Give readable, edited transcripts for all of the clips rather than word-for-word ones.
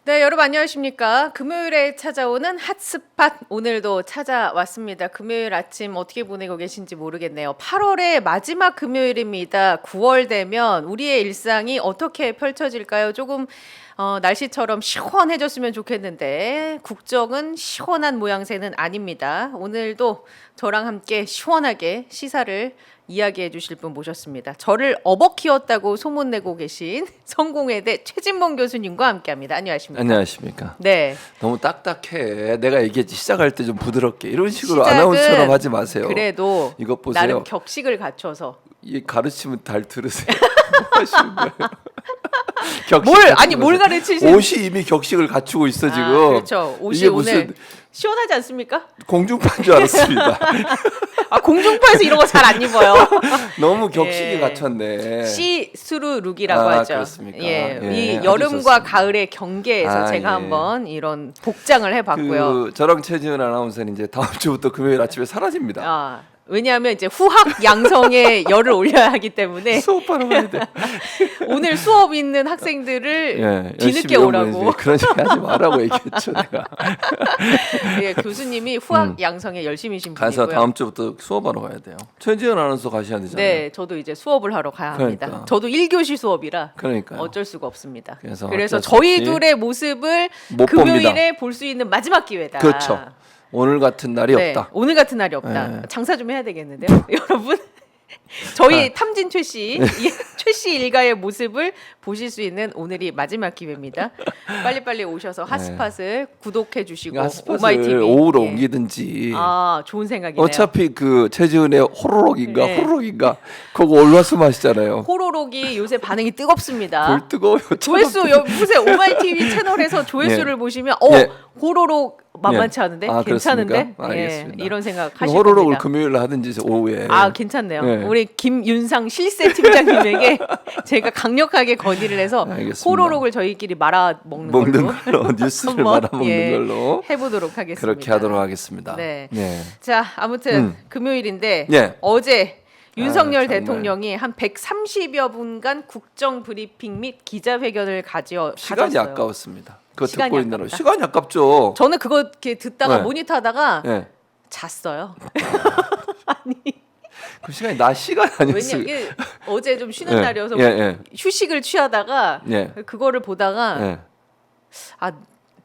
네, 여러분 안녕하십니까? 금요일에 찾아오는 핫스팟 오늘도 찾아왔습니다. 금요일 아침 어떻게 보내고 계신지 모르겠네요. 8월의 마지막 금요일입니다. 9월 되면 우리의 일상이 어떻게 펼쳐질까요? 조금 날씨처럼 시원해졌으면 좋겠는데 국정은 시원한 모양새는 아닙니다. 오늘도 저랑 함께 시원하게 시사를 이야기해 주실 분 모셨습니다. 저를 어버 키웠다고 소문내고 계신 성공회대 최진봉 교수님과 함께합니다. 안녕하십니까? 안녕하십니까. 네. 너무 딱딱해. 내가 얘기했지 시작할 때 좀 부드럽게 이런 식으로 시작은 아나운서처럼 하지 마세요. 그래도 이것 보세요. 나름 격식을 갖춰서 이 가르치면 잘 들으세요. 뭐 하시는 거예요? 뭘 가르치시는 옷이 이미 격식을 갖추고 있어 지금. 그렇죠. 옷이 이게 오늘 무슨 시원하지 않습니까? 공중파인 줄 알았습니다. 공중파에서 이런 거 잘 안 입어요. 너무 격식이 예. 갖췄네. 시스루 룩이라고 하죠. 그렇습니까? 예, 예, 이 아주 여름과 좋습니다. 가을의 경계에서 제가 예. 한번 이런 복장을 해봤고요. 저랑 최지은 아나운서는 이제 다음 주부터 금요일 아침에 사라집니다. 왜냐하면 이제 후학 양성에 열을 올려야 하기 때문에 수업하러 가야 돼. 오늘 수업 있는 학생들을 예, 뒤늦게 열심히 오라고. 그런 얘기 하지 말라고 얘기했죠 내가. 예, 교수님이 후학 양성에 열심히신 가서 분이고요. 다음 주부터 수업하러 가야 돼요. 최지은 아나운서 가셔야 되잖아요. 네, 저도 이제 수업을 하러 가야 합니다. 그러니까. 저도 1교시 수업이라 그러니까요. 어쩔 수가 없습니다. 그래서 그래서 어쩔 수 없이 저희 둘의 모습을 못 금요일에 볼 수 있는 마지막 기회다. 그렇죠. 오늘 같은 날이 네, 없다. 오늘 같은 날이 없다. 네. 장사 좀 해야 되겠는데요, 여러분. 저희 탐진 최 씨, 네. 최 씨 일가의 모습을 보실 수 있는 오늘이 마지막 기회입니다. 빨리빨리 오셔서 핫스팟을 구독해 주시고 핫스팟을 오마이TV 오후로 예. 옮기든지. 좋은 생각이네요. 어차피 그 최지은의 호로록인가 네. 호로록인가 그거 올라서 하시잖아요. 호로록이 요새 반응이 뜨겁습니다. 볼 뜨거워요. 조회수 보세요. 오마이TV 채널에서 조회수를 예. 보시면 예. 호로록 만만치 예. 않은데 아, 괜찮은데 그렇습니까? 알겠습니다. 이런 생각 하실 호로록을 겁니다. 금요일 날 하든지 오후에. 괜찮네요. 예. 우리 김윤상 실세 팀장님에게 제가 강력하게 건의를 해서 알겠습니다. 호로록을 저희끼리 말아 먹는 걸로 뉴스를 한번, 말아먹는 걸로 해보도록 하겠습니다. 그렇게 하도록 하겠습니다. 네. 예. 자, 아무튼 금요일인데 예. 어제 윤석열 정말. 대통령이 한 130여 분간 국정 브리핑 및 기자회견을 시간이 가졌어요. 아까웠습니다. 그거 시간이 듣고 있느라 아깝다? 시간이 아깝죠. 저는 그거 이렇게 듣다가 네. 모니터하다가 예. 잤어요. 그 시간이 낮 시간 아니었어요. 왜냐 이게 어제 좀 쉬는 예. 날이어서 예. 휴식을 취하다가 예. 그거를 보다가 예.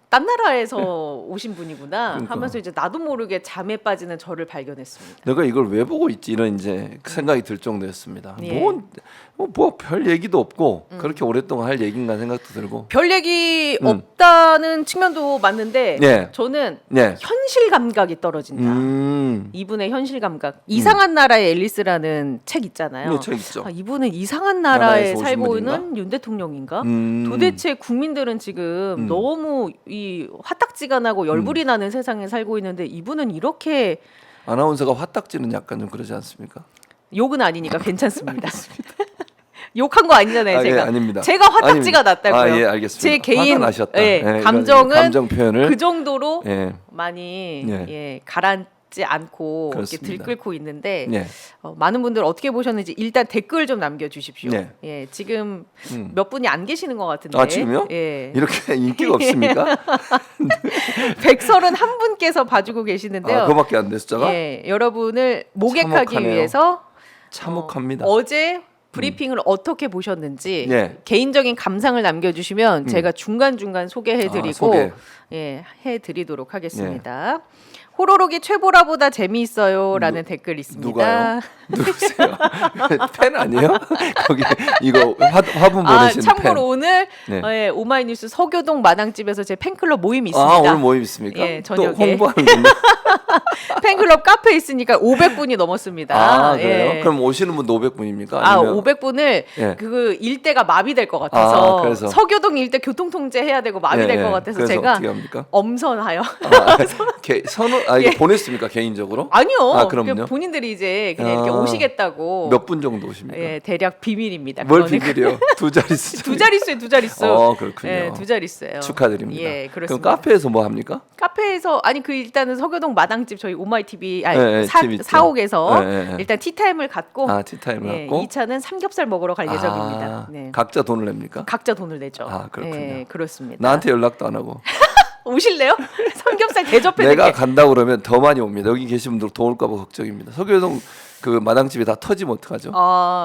딴 나라에서 오신 분이구나 그러니까. 하면서 이제 나도 모르게 잠에 빠지는 저를 발견했습니다. 내가 이걸 왜 보고 있지 이런 이제 생각이 들 정도였습니다. 예. 뭐 별 얘기도 없고 그렇게 오랫동안 할 얘기인가 생각도 들고. 별 얘기 없다는 측면도 맞는데 예. 저는 네. 현실 감각이 떨어진다. 이분의 현실 감각. 이상한 나라의 앨리스라는 책 있잖아요. 네, 책 있죠. 이분은 이상한 나라에 나라에서 오신 살고 분인가? 있는 윤 대통령인가? 음. 도대체 국민들은 지금 너무 이 화딱지가 나고 열불이 나는 세상에 살고 있는데 이분은 이렇게 아나운서가 화딱지는 약간 좀 그러지 않습니까? 욕은 아니니까 괜찮습니다. 욕한 거 아니잖아요, 제가. 예, 아닙니다. 제가 화딱지가 아닙니다. 났다고요. 예, 알겠습니다. 제 개인 화가 나셨다. 예, 예, 감정은 감정 표현을 그 정도로 예. 많이 예. 가라앉지 않고 이렇게 그렇습니다. 들끓고 있는데 예. 많은 분들 어떻게 보셨는지 일단 댓글 좀 남겨주십시오. 네. 예, 지금 몇 분이 안 계시는 것 같은데. 아, 지금요? 예. 이렇게 인기가 없습니까? 131분께서 봐주고 계시는데요. 그거밖에 안 돼 숫자가? 예, 여러분을 모객하기 참혹하네요. 위해서 참혹합니다. 어제 브리핑을 어떻게 보셨는지 예. 개인적인 감상을 남겨주시면 제가 중간중간 소개해드리고 소개. 해드리도록 하겠습니다. 호로록이 최보라보다 재미있어요라는 댓글 있습니다. 누가요? 누구세요? 팬 아니에요? 거기 이거 화분 보내시는 참고로 팬. 오늘 네. 오마이뉴스 서교동 마당집에서 제 팬클럽 모임이 있습니다. 아, 오늘 모임 있습니까? 예, 또 저녁에. 홍보하는군요. 팬클럽 카페 있으니까 500분이 넘었습니다. 아, 그래요? 예. 그럼 오시는 분 500분입니까? 아니면 500분을 예. 그 일대가 마비될 것 같아서 그래서? 서교동 일대 교통통제 해야 되고 마비될 것 같아서 그래서 제가 어떻게 합니까? 엄선하여 선호 이거 보냈습니까 개인적으로? 아니요. 아, 그럼요? 본인들이 이제 그냥 이렇게 아, 오시겠다고. 몇 분 정도 오십니까? 예, 대략 비밀입니다. 뭘 그거는. 비밀이요? 두 자릿수. 두 자릿수에 두 자릿수. 그렇군요. 예, 두 자릿수예요. 축하드립니다. 예, 그럼 그렇습니다. 카페에서 뭐 합니까? 카페에서 아니 그 일단은 서교동 마당집 저희 오마이 TV 팀 있죠. 사옥에서 네. 일단 티타임을 갖고 티타임을 예, 갖고 2차는 삼겹살 먹으러 갈 예정입니다. 네. 각자 돈을 냅니까? 각자 돈을 내죠. 그렇군요. 예, 그렇습니다. 나한테 연락도 안 하고. 오실래요? 삼겹살 대접해 내가 드릴게. 간다 그러면 더 많이 옵니다. 여기 계신 분들 더 올까 봐 걱정입니다. 서교동 그 마당집이 다 터지면 어떡하죠?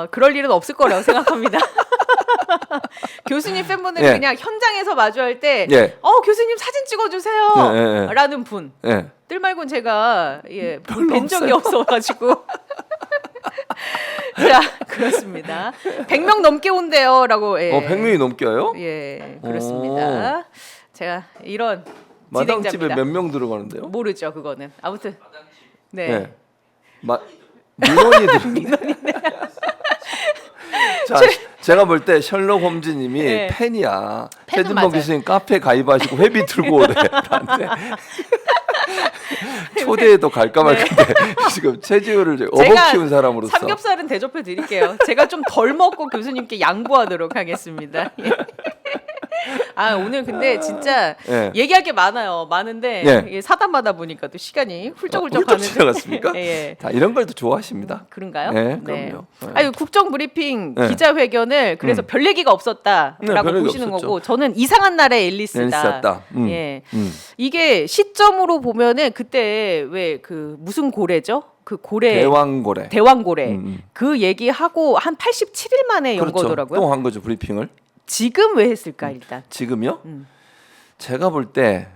그럴 일은 없을 거라고 생각합니다. 교수님 팬분들 예. 그냥 현장에서 마주할 때 예. 교수님 사진 찍어주세요 예. 라는 분 예. 들 말고는 제가 별로 뵌 적이 없어가지고 자 그렇습니다. 100명 넘게 온대요 라고 100명이 넘게 와요? 예 그렇습니다. 제가 이런 마당집에 진행자입니다. 몇 명 들어가는데요? 모르죠 그거는 아무튼 네. 네. 민원이들. 자, 제가 볼 때 셜록 홈즈님이 네. 팬이야. 팬은 최진범 맞아요. 교수님 카페 가입하시고 회비 들고 오래. 나한테. 초대해도 갈까 말까인데 지금 체지우를 업어 제가 키운 사람으로서 삼겹살은 대접해 드릴게요. 제가 좀 덜 먹고 교수님께 양보하도록 하겠습니다. 오늘 근데 진짜 예. 얘기할 게 많은데 예. 이게 사담하다 보니까 또 시간이 훌쩍훌쩍 훌쩍 가는데 지나갔습니까? 예. 다 이런 걸 또 좋아하십니다. 그런가요? 네, 그럼요. 네. 아유 국정 브리핑 네. 기자회견을 그래서 별 얘기가 없었다라고 네, 별 얘기 보시는 없었죠. 거고 저는 이상한 나라의 앨리스다. 앨리스다. 예. 이게 시점으로 보면은 그때 왜 그 무슨 고래죠? 그 고래 대왕고래. 대왕고래 그 얘기하고 한 87일 만에 연 그렇죠. 거더라고요. 또 한 거죠 브리핑을. 지금 왜 했을까 일단? 지금요? 제가 볼 때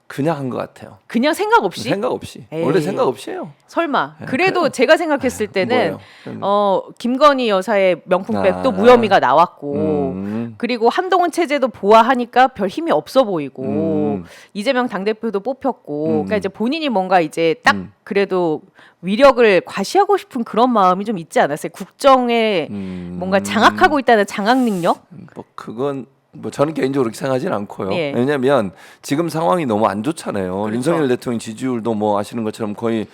그냥 한 것 같아요. 그냥 생각 없이? 생각 없이. 에이. 원래 생각 없이 해요. 설마. 네, 그래도 그래요. 제가 생각했을 때는 뭐예요? 김건희 여사의 명품백 또 아. 무혐의가 나왔고 음. 그리고 한동훈 체제도 보아하니까 별 힘이 없어 보이고 이재명 당대표도 뽑혔고 그러니까 이제 본인이 뭔가 이제 딱 그래도 위력을 과시하고 싶은 그런 마음이 좀 있지 않았어요? 국정에 뭔가 장악하고 있다는 장악 능력? 뭐 그건 뭐 저는 개인적으로 그렇게 생각하지는 않고요. 예. 왜냐하면 지금 상황이 너무 안 좋잖아요. 그렇죠. 윤석열 대통령 지지율도 뭐 아시는 것처럼 거의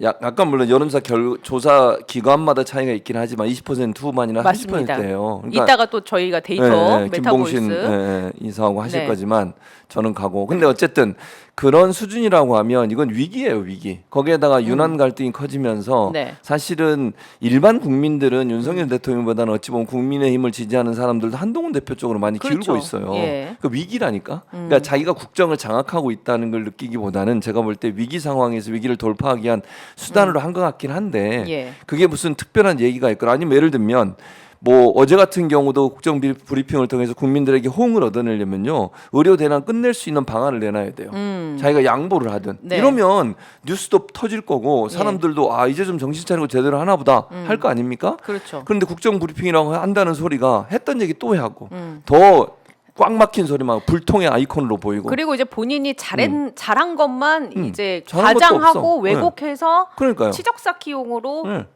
약간 물론 여론조사 조사 기관마다 차이가 있긴 하지만 20% 후반이나 맞습니다. 30%예요. 이따가 또 저희가 데이터 메타보이스 김봉신 인사하고 하실 네. 거지만 저는 가고. 근데 어쨌든 그런 수준이라고 하면 이건 위기예요, 위기. 거기에다가 유난 갈등이 커지면서 네. 사실은 일반 국민들은 윤석열 대통령보다는 어찌 보면 국민의힘을 지지하는 사람들도 한동훈 대표 쪽으로 많이 그렇죠. 기울고 있어요. 예. 그 위기라니까. 그러니까 자기가 국정을 장악하고 있다는 걸 느끼기보다는 제가 볼 때 위기 상황에서 위기를 돌파하기 위한 수단으로 한 것 같긴 한데 예. 그게 무슨 특별한 얘기가 있거나 아니면 예를 들면 뭐 어제 같은 경우도 국정 브리핑을 통해서 국민들에게 호응을 얻어내려면요 의료 대란 끝낼 수 있는 방안을 내놔야 돼요. 자기가 양보를 하든 네. 이러면 뉴스도 터질 거고 사람들도 이제 좀 정신 차리고 제대로 하나 보다 할 거 아닙니까? 그렇죠. 그런데 국정 브리핑이라고 한다는 소리가 했던 얘기 또 하고 더 꽉 막힌 소리만 불통의 아이콘으로 보이고 그리고 이제 본인이 잘한 것만 이제 잘한 것도 과장하고 없어. 왜곡해서 그러니까요. 치적 쌓기용으로 네.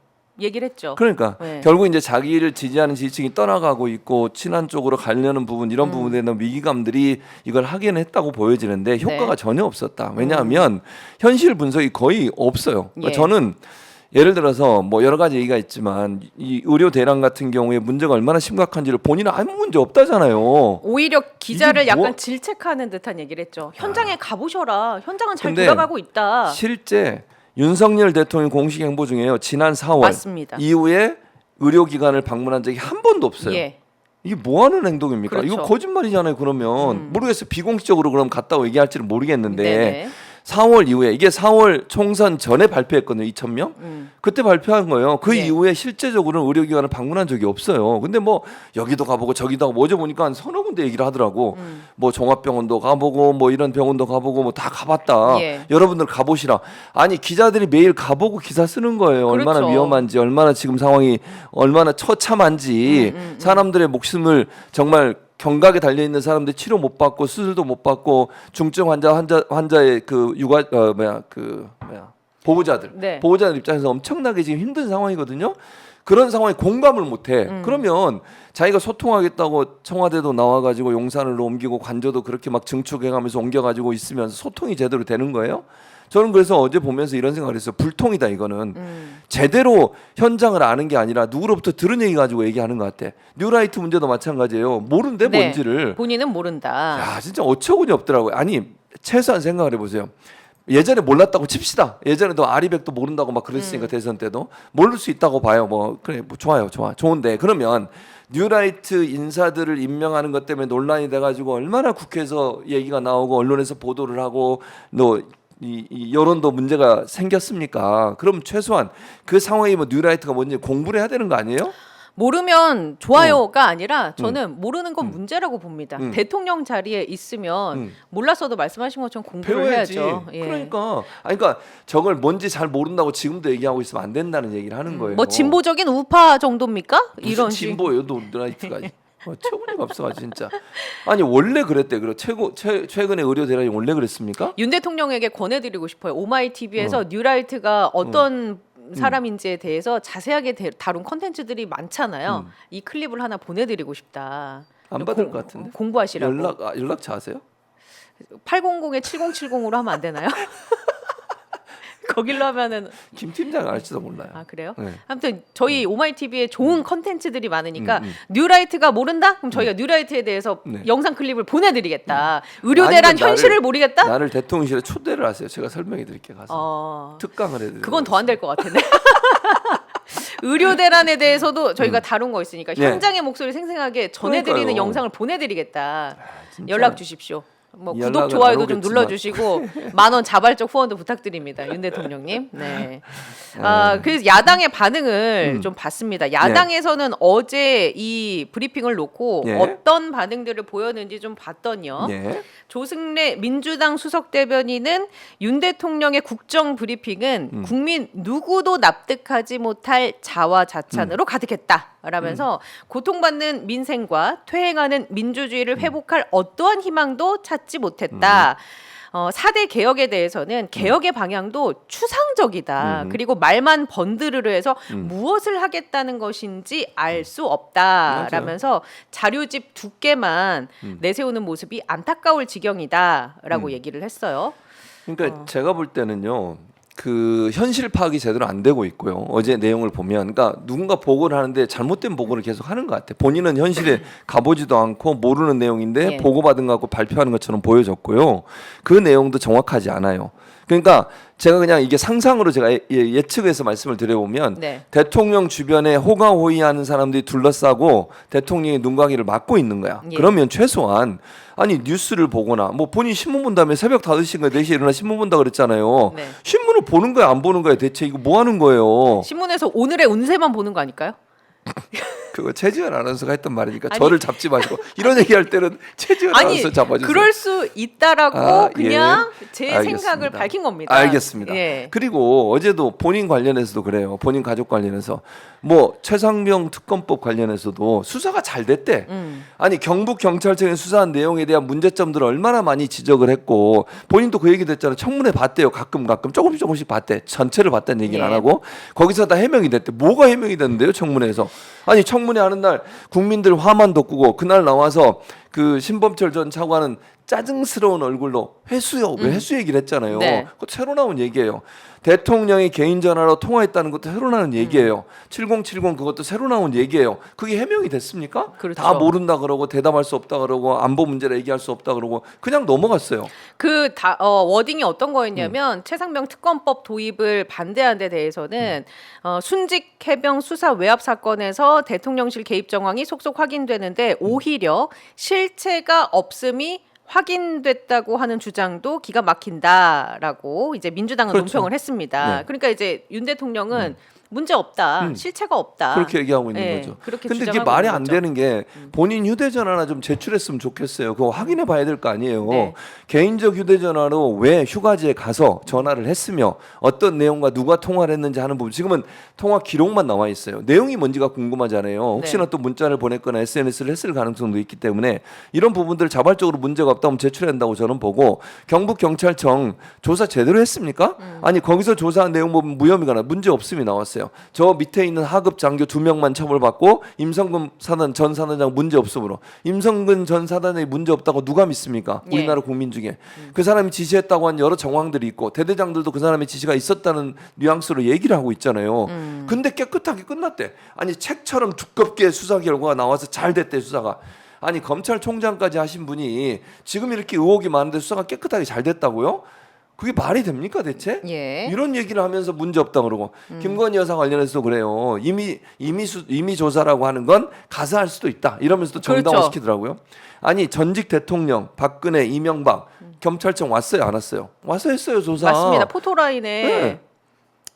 얘기를 했죠. 그러니까 네. 결국 이제 자기를 지지하는 지지층이 떠나가고 있고 친한 쪽으로 가려는 부분 이런 부분에 대한 위기감들이 이걸 하긴 했다고 보여지는데 효과가 네. 전혀 없었다. 왜냐하면 현실 분석이 거의 없어요. 그러니까 예. 저는 예를 들어서 뭐 여러 가지 얘기가 있지만 이 의료 대란 같은 경우에 문제가 얼마나 심각한지를 본인은 아무 문제 없다잖아요. 오히려 기자를 이게 뭐- 약간 질책하는 듯한 얘기를 했죠. 현장에 가보셔라. 현장은 잘 근데 돌아가고 있다. 실제 윤석열 대통령 공식 행보 중에요. 지난 4월 맞습니다. 이후에 의료기관을 방문한 적이 한 번도 없어요. 예. 이게 뭐 하는 행동입니까? 그렇죠. 이거 거짓말이잖아요. 그러면 모르겠어요. 비공식적으로 그럼 갔다고 얘기할지는 모르겠는데 네네. 4월 이후에 이게 4월 총선 전에 발표했거든요. 2,000명. 그때 발표한 거예요. 그 네. 이후에 실제적으로는 의료기관을 방문한 적이 없어요. 근데 뭐 여기도 가보고 저기도 가보고 어제 보니까 한 서너 군데 얘기를 하더라고. 뭐 종합병원도 가보고 뭐 이런 병원도 가보고 뭐 다 가봤다. 예. 여러분들 가보시라. 아니 기자들이 매일 가보고 기사 쓰는 거예요. 얼마나 그렇죠. 위험한지, 얼마나 지금 상황이 얼마나 처참한지 사람들의 목숨을 정말 경각에 달려 있는 사람들 치료 못 받고 수술도 못 받고 중증 환자의 그 보호자들 네. 보호자들 입장에서 엄청나게 지금 힘든 상황이거든요. 그런 상황에 공감을 못해. 그러면 자기가 소통하겠다고 청와대도 나와가지고 용산으로 옮기고 관저도 그렇게 막 증축해가면서 옮겨가지고 있으면서 소통이 제대로 되는 거예요? 저는 그래서 어제 보면서 이런 생각을 했어요. 불통이다 이거는. 제대로 현장을 아는 게 아니라 누구로부터 들은 얘기 가지고 얘기하는 것 같아. 뉴라이트 문제도 마찬가지예요. 모른대 네. 뭔지를. 본인은 모른다. 야 진짜 어처구니 없더라고요. 아니 최소한 생각을 해보세요. 예전에 몰랐다고 칩시다. 예전에도 아리백도 모른다고 막 그랬으니까 대선 때도 모를 수 있다고 봐요. 뭐 그래 뭐 좋아요, 좋은데 그러면 뉴라이트 인사들을 임명하는 것 때문에 논란이 돼가지고 얼마나 국회에서 얘기가 나오고 언론에서 보도를 하고 이 여론도 문제가 생겼습니까? 그럼 최소한 그 상황이 뭐 뉴라이트가 뭔지 공부를 해야 되는 거 아니에요? 모르면 좋아요가 아니라 저는 모르는 건 문제라고 봅니다. 대통령 자리에 있으면 몰랐어도 말씀하신 것처럼 공부를 배워야지. 해야죠. 예. 그러니까 저걸 뭔지 잘 모른다고 지금도 얘기하고 있으면 안 된다는 얘기를 하는 거예요. 뭐 진보적인 우파 정도입니까? 무슨 이런 식. 진보예요, 뉴라이트가. 최고니가 없어 진짜. 아니 원래 그랬대. 그래 최근에 의료 대란이 원래 그랬습니까? 윤 대통령에게 권해드리고 싶어요. 오마이TV에서 뉴라이트가 어떤 사람인지에 대해서 자세하게 다룬 컨텐츠들이 많잖아요. 이 클립을 하나 보내드리고 싶다. 안 받을 것 같은데. 공부하시라고. 연락처 아세요? 800에 7070으로 하면 안 되나요? 거길로 하면은 김 팀장 알지도 몰라요. 아 그래요? 네. 아무튼 저희 오마이TV에 좋은 컨텐츠들이 많으니까 뉴라이트가 모른다? 그럼 저희가 뉴라이트에 대해서 네. 영상 클립을 보내드리겠다. 의료대란 아니면 현실을 모르겠다? 나를 대통령실에 초대를 하세요. 제가 설명해 드릴게요. 가서 특강을 해드려요. 그건 더 안 될 것 같은데. 의료대란에 대해서도 저희가 다룬 거 있으니까 네. 현장의 목소리 생생하게 전해드리는 그러니까요. 영상을 보내드리겠다. 진짜. 연락 주십시오. 뭐 구독 연락은 좋아요도 안 좀 오겠지만. 눌러주시고 10,000원 자발적 후원도 부탁드립니다, 윤 대통령님. 네. 그래서 야당의 반응을 좀 봤습니다. 야당에서는 어제 이 브리핑을 놓고 예. 어떤 반응들을 보였는지 좀 봤더니요. 예. 조승래 민주당 수석 대변인은 윤 대통령의 국정 브리핑은 국민 누구도 납득하지 못할 자화자찬으로 가득했다라면서 고통받는 민생과 퇴행하는 민주주의를 회복할 어떠한 희망도 찾지 못했다. 4대 개혁에 대해서는 개혁의 방향도 추상적이다. 그리고 말만 번드르르 해서 무엇을 하겠다는 것인지 알 수 없다라면서 자료집 두께만 내세우는 모습이 안타까울 지경이다라고 얘기를 했어요. 그러니까 제가 볼 때는요. 그 현실 파악이 제대로 안 되고 있고요. 어제 내용을 보면, 그러니까 누군가 보고를 하는데 잘못된 보고를 계속 하는 것 같아. 본인은 현실에 가보지도 않고 모르는 내용인데 예. 보고받은 거 갖고 발표하는 것처럼 보여졌고요. 그 내용도 정확하지 않아요. 그러니까 제가 그냥 이게 상상으로 제가 예측해서 말씀을 드려보면 네. 대통령 주변에 호가호위하는 사람들이 둘러싸고 대통령의 눈가기를 막고 있는 거야. 예. 그러면 최소한 아니 뉴스를 보거나 뭐 본인 신문 본다음에 새벽 5시인가 4시에 일어나 신문 본다 그랬잖아요. 네. 신문을 보는 거야 안 보는 거야 대체 이거 뭐 하는 거예요? 신문에서 오늘의 운세만 보는 거 아닐까요? 그거 최지은 아나운서가 했던 말이니까 아니. 저를 잡지 마시고 이런 얘기할 때는 최지은 아니 아나운서 잡아주세요. 그럴 수 있다라고 아, 그냥 제 알겠습니다. 생각을 밝힌 겁니다. 알겠습니다. 예. 그리고 어제도 본인 관련해서도 그래요. 본인 가족 관련해서 뭐 최상병 특검법 관련해서도 수사가 잘 됐대. 아니 경북 경찰청의 수사한 내용에 대한 문제점들을 얼마나 많이 지적을 했고 본인도 그 얘기도 했잖아요. 청문회 봤대요. 가끔 조금씩 봤대. 전체를 봤다는 얘기는 예. 안 하고 거기서 다 해명이 됐대. 뭐가 해명이 됐는데요? 청문회에서. 아니 청문회 하는 날 국민들 화만 돋구고 그날 나와서 그 신범철 전 차관은 짜증스러운 얼굴로 회수요. 왜 회수 얘기를 했잖아요. 네. 그거 새로 나온 얘기예요. 대통령이 개인 전화로 통화했다는 것도 새로 나온 얘기예요. 7070 그것도 새로 나온 얘기예요. 그게 해명이 됐습니까? 그렇죠. 다 모른다 그러고 대답할 수 없다 그러고 안보 문제를 얘기할 수 없다 그러고 그냥 넘어갔어요. 워딩이 어떤 거였냐면 최상병 특검법 도입을 반대한 데 대해서는 순직 해병 수사 외압 사건에서 대통령실 개입 정황이 속속 확인되는데 오히려 실체가 없음이 확인됐다고 하는 주장도 기가 막힌다라고 이제 민주당은 그렇죠. 논평을 했습니다. 네. 그러니까 이제 윤 대통령은 문제 없다, 실체가 없다. 그렇게 얘기하고 있는 네, 거죠. 그렇게 근데 이게 주장하고 말이 있는 안 거죠. 되는 게 본인 휴대전화나 좀 제출했으면 좋겠어요. 그거 확인해 봐야 될 거 아니에요. 네. 개인적 휴대전화로 왜 휴가지에 가서 전화를 했으며 어떤 내용과 누가 통화를 했는지 하는 부분 지금은 통화 기록만 나와 있어요. 내용이 뭔지가 궁금하잖아요. 혹시나 네. 또 문자를 보냈거나 SNS를 했을 가능성도 있기 때문에 이런 부분들 자발적으로 문제가 없다면 제출한다고 저는 보고 경북 경찰청 조사 제대로 했습니까? 아니 거기서 조사한 내용 보면 무혐의가 문제 없음이 나왔어요. 보세요. 저 밑에 있는 하급 장교 2명만 처벌받고 임성근 전 사단장 문제 없음으로 임성근 전 사단장이 문제 없다고 누가 믿습니까? 예. 우리나라 국민 중에 그 사람이 지시했다고 한 여러 정황들이 있고 대대장들도 그 사람의 지시가 있었다는 뉘앙스로 얘기를 하고 있잖아요. 근데 깨끗하게 끝났대. 아니 책처럼 두껍게 수사 결과가 나와서 잘 됐대 수사가. 아니 검찰총장까지 하신 분이 지금 이렇게 의혹이 많은데 수사가 깨끗하게 잘 됐다고요? 그게 말이 됩니까 대체? 예. 이런 얘기를 하면서 문제 없다 그러고 김건희 여사 관련해서도 그래요. 이미 조사라고 하는 건 가사할 수도 있다. 이러면서 또 정당화시키더라고요. 아니 전직 대통령 박근혜, 이명박 검찰청 왔어요, 안 왔어요? 와서 했어요 조사. 맞습니다. 포토라인에 네.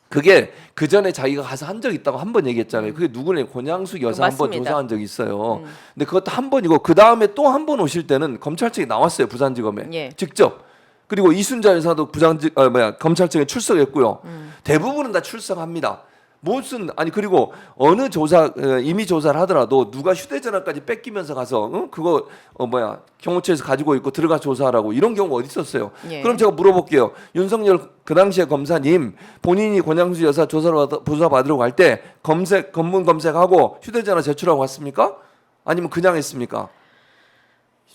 그게 그 전에 자기가 가서 한 적 있다고 한 번 얘기했잖아요. 그게 누구냐 권양숙 여사 한 번 맞습니다. 조사한 적이 있어요. 근데 그것도 한 번이고 그 다음에 또 한 번 오실 때는 검찰청에 나왔어요 부산지검에 예. 직접. 그리고 이순자 여사도 검찰청에 출석했고요. 대부분은 다 출석합니다. 무슨 아니 그리고 어느 조사 임의 조사를 하더라도 누가 휴대전화까지 뺏기면서 가서 그거 경호처에서 가지고 있고 들어가 조사하라고 이런 경우가 어디 있었어요? 예. 그럼 제가 물어볼게요. 윤석열 그 당시에 검사님 본인이 권양수 여사 조사 받으러 갈 때 검문 검색하고 휴대전화 제출하고 왔습니까? 아니면 그냥 했습니까?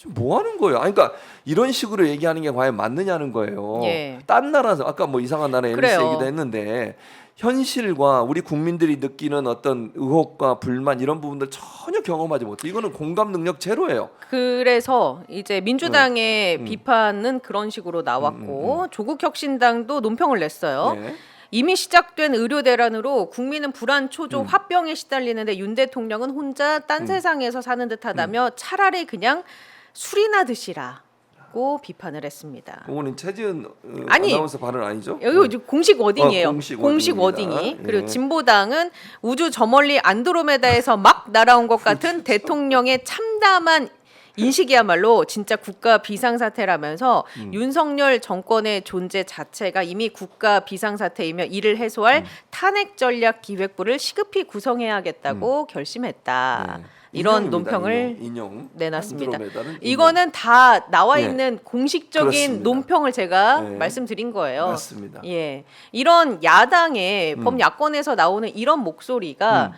뭐 하는 거예요? 아니, 그러니까 이런 식으로 얘기하는 게 과연 맞느냐는 거예요. 예. 딴 나라에서 아까 뭐 이상한 나라 NS 그래요. 얘기도 했는데 현실과 우리 국민들이 느끼는 어떤 의혹과 불만 이런 부분들 전혀 경험하지 못해. 이거는 공감 능력 제로예요. 그래서 이제 민주당의 비판은 그런 식으로 나왔고 조국혁신당도 논평을 냈어요. 네. 이미 시작된 의료 대란으로 국민은 불안 초조 화병에 시달리는데 윤 대통령은 혼자 딴 세상에서 사는 듯하다며 차라리 그냥 술이나 드시라고 비판을 했습니다. 그거는 최지은 아니, 아나운서 발언 아니죠? 여기 공식 워딩이에요. 공식 공식 워딩입니다. 워딩이. 예. 그리고 진보당은 우주 저 멀리 안드로메다에서 막 날아온 것 같은 대통령의 참담한 인식이야말로 진짜 국가 비상사태라면서 윤석열 정권의 존재 자체가 이미 국가 비상사태이며 이를 해소할 탄핵 전략 기획부를 시급히 구성해야겠다고 결심했다. 네. 이런 인용입니다. 논평을 인용. 내놨습니다. 안드로메다는 이거는 다 나와 네. 있는 공식적인 그렇습니다. 논평을 제가 네. 말씀드린 거예요. 맞습니다. 예, 이런 야당의 범야권에서 나오는 이런 목소리가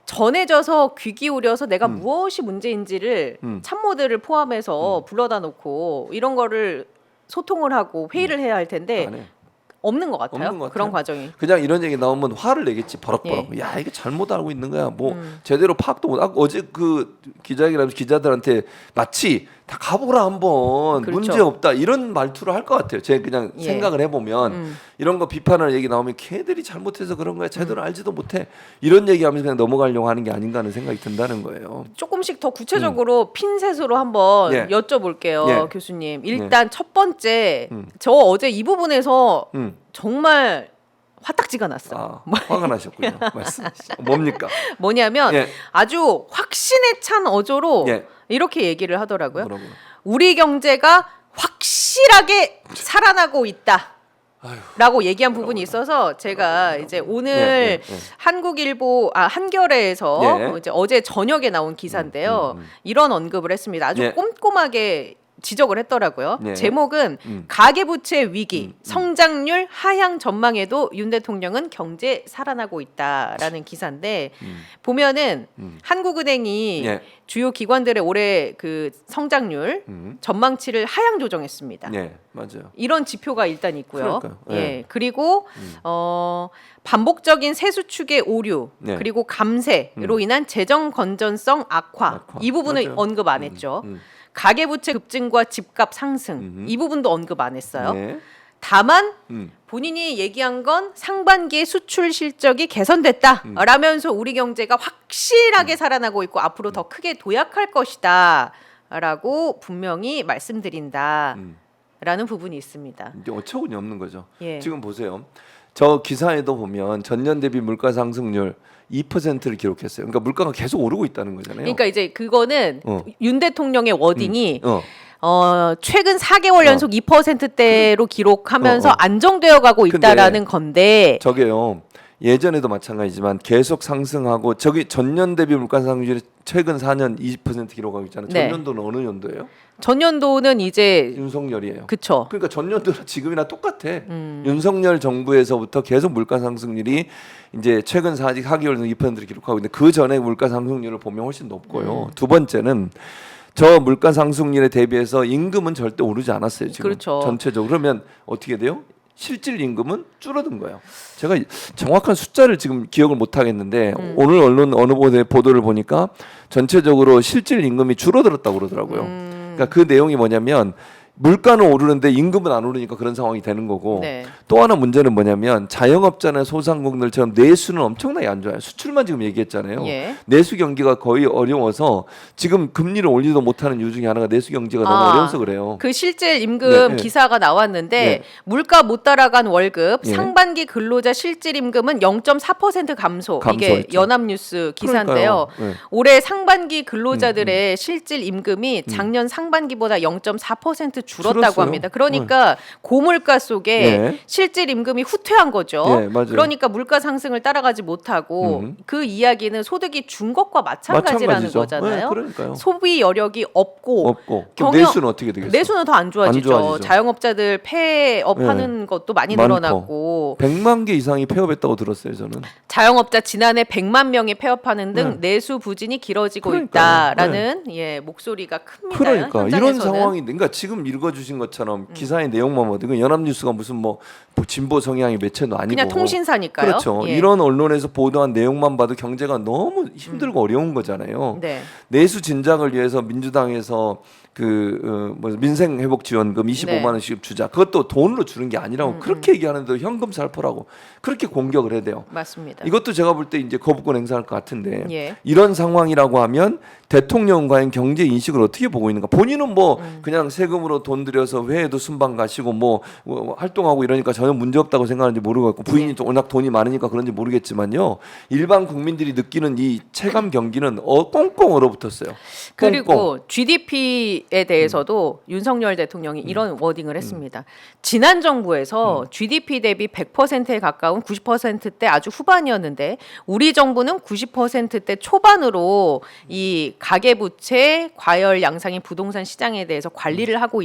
전해져서 귀 기울여서 내가 무엇이 문제인지를 참모들을 포함해서 불러다 놓고 이런 거를 소통을 하고 회의를 해야 할 텐데 안 해. 없는 것 같아요. 없는 것 같아요. 그런 과정이. 그냥 이런 얘기 나오면 화를 내겠지 버럭버럭. 야 이게 잘못 알고 있는 거야. 뭐 제대로 파악도 못. 어제 그 기자회견하면서 기자들한테 마치 다 가보라 한번 그렇죠. 문제 없다 이런 말투를 할 것 같아요. 제가 그냥 예. 생각을 해보면 이런 거 비판하는 얘기 나오면 걔들이 잘못해서 그런 거야. 제대로 알지도 못해. 이런 얘기하면서 그냥 넘어가려고 하는 게 아닌가 하는 생각이 든다는 거예요. 조금씩 더 구체적으로 핀셋으로 한번 예. 여쭤볼게요, 예. 교수님. 일단 첫 번째, 저 어제 이 부분에서 정말 화딱지가 났어요. 아, 화가 나셨군요. 말씀하시죠. 뭡니까? 뭐냐면 예. 아주 확신에 찬 어조로 예. 이렇게 얘기를 하더라고요. 뭐라고요? 우리 경제가 확실하게 살아나고 있다. 라고 얘기한 부분이 있어서 제가 이제 오늘 예. 한국일보 한겨레에서 예. 이제 어제 저녁에 나온 기사인데요. 이런 언급을 했습니다. 아주 예. 꼼꼼하게 지적을 했더라고요. 예. 제목은 가계부채 위기, 성장률 하향 전망에도 윤 대통령은 경제 살아나고 있다라는 기사인데 보면은 한국은행이 예. 주요 기관들의 올해 그 성장률 전망치를 하향 조정했습니다. 네, 맞아요. 이런 지표가 일단 있고요. 그러니까요. 예. 예. 그리고 반복적인 세수 축의 오류 네. 그리고 감세로 인한 재정 건전성 악화. 이 부분을 맞아요. 언급 안 했죠. 가계부채 급증과 집값 상승 이 부분도 언급 안 했어요. 네. 다만 본인이 얘기한 건 상반기에 수출 실적이 개선됐다라면서 우리 경제가 확실하게 살아나고 있고 앞으로 더 크게 도약할 것이다라고 분명히 말씀드린다라는 부분이 있습니다. 이게 어처구니 없는 거죠. 예. 지금 보세요. 저 기사에도 보면 전년 대비 물가 상승률 2%를 기록했어요. 그러니까 물가가 계속 오르고 있다는 거잖아요. 그러니까 이제 그거는 어. 윤 대통령의 워딩이 어. 최근 4개월 연속 2%대로 기록하면서 어. 안정되어 가고 근데 있다라는 건데 저게요. 예전에도 마찬가지지만 계속 상승하고 저기 전년 대비 물가 상승률이 최근 4년 20% 기록하고 있잖아요. 네. 전년도는 어느 연도예요? 전년도는 이제 윤석열이에요. 그쵸. 그러니까 전년도랑 지금이나 똑같아. 윤석열 정부에서부터 계속 물가 상승률이 이제 최근 4개월 2%를 기록하고 있는데 그 전에 물가 상승률을 보면 훨씬 높고요. 두 번째는 저 물가 상승률에 대비해서 임금은 절대 오르지 않았어요. 지금 그렇죠. 전체적으로. 그러면 어떻게 돼요? 실질 임금은 줄어든 거예요. 제가 정확한 숫자를 지금 기억을 못 하겠는데 오늘 언론 어느 보도를 보니까 전체적으로 실질 임금이 줄어들었다고 그러더라고요. 그러니까 그 내용이 뭐냐면 물가는 오르는데 임금은 안 오르니까 그런 상황이 되는 거고 네. 또 하나 문제는 뭐냐면 자영업자나 소상공인들처럼 내수는 엄청나게 안 좋아요. 수출만 지금 얘기했잖아요. 예. 내수 경기가 거의 어려워서 지금 금리를 올리도 못하는 이유 중에 하나가 내수 경기가 너무 어려워서 그래요. 그 실질 임금 네, 네. 기사가 나왔는데 네. 물가 물가 못 따라간 월급 예. 상반기 근로자 실질 임금은 0.4% 감소. 이게 감소했죠. 연합뉴스 기사인데요. 그러니까요. 네. 올해 상반기 근로자들의 실질 임금이 작년 상반기보다 0.4% 줄었다고 줄었어요. 합니다. 그러니까 고물가 속에 예. 실질 임금이 후퇴한 거죠. 예, 맞아요. 그러니까 물가 상승을 따라가지 못하고 그 이야기는 소득이 준 것과 마찬가지라는 마찬가지죠. 거잖아요. 네, 그러니까요. 소비 여력이 없고 없고 그럼 경영- 내수는 어떻게 되겠어요? 내수는 더 안 좋아지죠. 안 좋아지죠. 자영업자들 폐업하는 것도 많이 많고. 늘어났고 100만 개 이상이 폐업했다고 들었어요, 저는. 자영업자 지난해 100만 명이 폐업하는 등 네. 내수 부진이 길어지고 그러니까요. 있다라는 예, 목소리가 큽니다. 그러니까 이런 현장에서는. 상황이 그러니까 지금 읽어주신 것처럼 기사의 내용만 보도 이건 연합뉴스가 무슨 뭐 진보 성향의 매체도 아니고 그냥 통신사니까요. 그렇죠. 예. 이런 언론에서 보도한 내용만 봐도 경제가 너무 힘들고 어려운 거잖아요. 네. 내수 진작을 위해서 민주당에서 민생 회복 지원금 25만 네. 원씩 주자. 그것도 돈으로 주는 게 아니라고 그렇게 얘기하는데 현금 살포라고 그렇게 공격을 해야 돼요. 맞습니다. 이것도 제가 볼 때 이제 거부권 행사할 것 같은데 예. 이런 상황이라고 하면 대통령은 과연 경제 인식을 어떻게 보고 있는가? 본인은 뭐 그냥 세금으로 돈 들여서 회에도 순방 가시고 뭐 활동하고 이러니까 전혀 문제 없다고 생각하는지 모르겠고 부인이 또 워낙 돈이 많으니까 그런지 모르겠지만요. 일반 국민들이 느끼는 이 체감 경기는 꽁꽁 얼어붙었어요. 그리고 GDP에 대해서도 윤석열 대통령이 이런 워딩을 했습니다. 지난 정부에서 GDP 대비 100%에 가까운 90%대 아주 후반이었는데 우리 정부는 90%대 초반으로 이 가계부채 과열 양상인 부동산 시장에 대해서 관리를 하고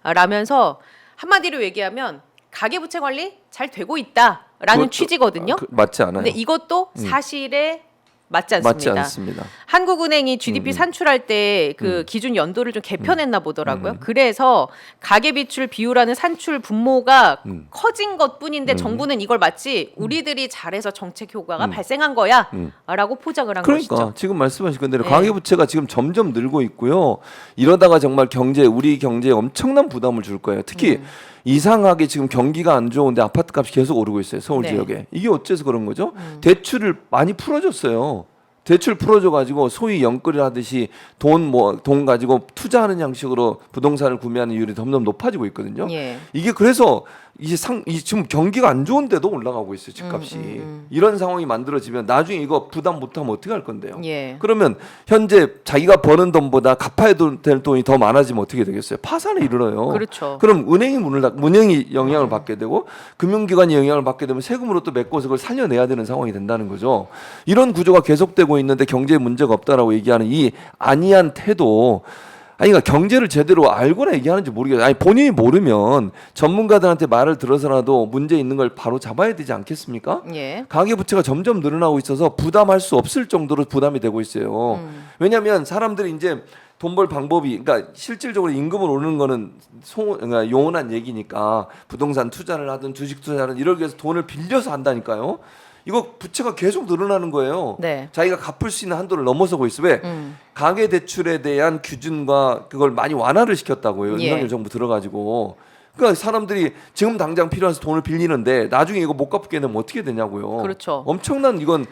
있다라면서 한마디로 얘기하면 가계부채 관리 잘 되고 있다라는 그것도- 취지거든요. 맞지 않아요. 근데 이것도 사실에 맞지 맞지 않습니다. 않습니다. 한국은행이 GDP 산출할 때 그 기준 연도를 좀 개편했나 보더라고요. 음. 그래서 가계비출 비율하는 산출 분모가 커진 것뿐인데 정부는 이걸 마치 우리들이 잘해서 정책 효과가 발생한 거야라고 포장을 한 그러니까 것이죠. 지금 말씀하신 대로 네. 가계부채가 지금 점점 늘고 있고요. 이러다가 정말 우리 경제에 엄청난 부담을 줄 거예요. 특히 이상하게 지금 경기가 안 좋은데 아파트 값이 계속 오르고 있어요. 서울 네. 지역에. 이게 어째서 그런 거죠? 대출을 많이 풀어줬어요. 대출 풀어줘 가지고 소위 영끌이 하듯이 돈 가지고 투자하는 양식으로 부동산을 구매하는 이율이 점점 높아지고 있거든요. 예. 이게 그래서 지금 경기가 안 좋은데도 올라가고 있어요. 집값이. 이런 상황이 만들어지면 나중에 이거 부담 못하면 어떻게 할 건데요? 예. 그러면 현재 자기가 버는 돈보다 갚아야 될 돈이 더 많아지면 어떻게 되겠어요? 파산을 이르러요. 그렇죠. 그럼 은행이 영향을 받게 되고 금융기관이 영향을 받게 되면 세금으로 또 메꿔서 그걸 살려내야 되는 상황이 된다는 거죠. 이런 구조가 계속되고 있는데 경제에 문제가 없다라고 얘기하는 이 안이한 태도. 그러니까 경제를 제대로 알고나 얘기하는지 모르겠어요. 아니 본인이 모르면 전문가들한테 말을 들어서라도 문제 있는 걸 바로 잡아야 되지 않겠습니까? 예. 가계부채가 점점 늘어나고 있어서 부담할 수 없을 정도로 부담이 되고 있어요. 왜냐하면 사람들이 이제 돈 벌 방법이 그러니까 실질적으로 임금을 오르는 거는 그러니까 용언한 얘기니까 부동산 투자를 하든 주식 투자를 이러기 위해서 돈을 빌려서 한다니까요. 이거 부채가 계속 늘어나는 거예요. 네. 자기가 갚을 수 있는 한도를 넘어서고 있어. 왜? 가계 대출에 대한 규준과 그걸 많이 완화를 시켰다고요. 예. 윤석열 정부 들어가지고. 그러니까 사람들이 지금 당장 필요해서 돈을 빌리는데 나중에 이거 못 갚게 되면 어떻게 되냐고요. 그렇죠. 엄청난 이건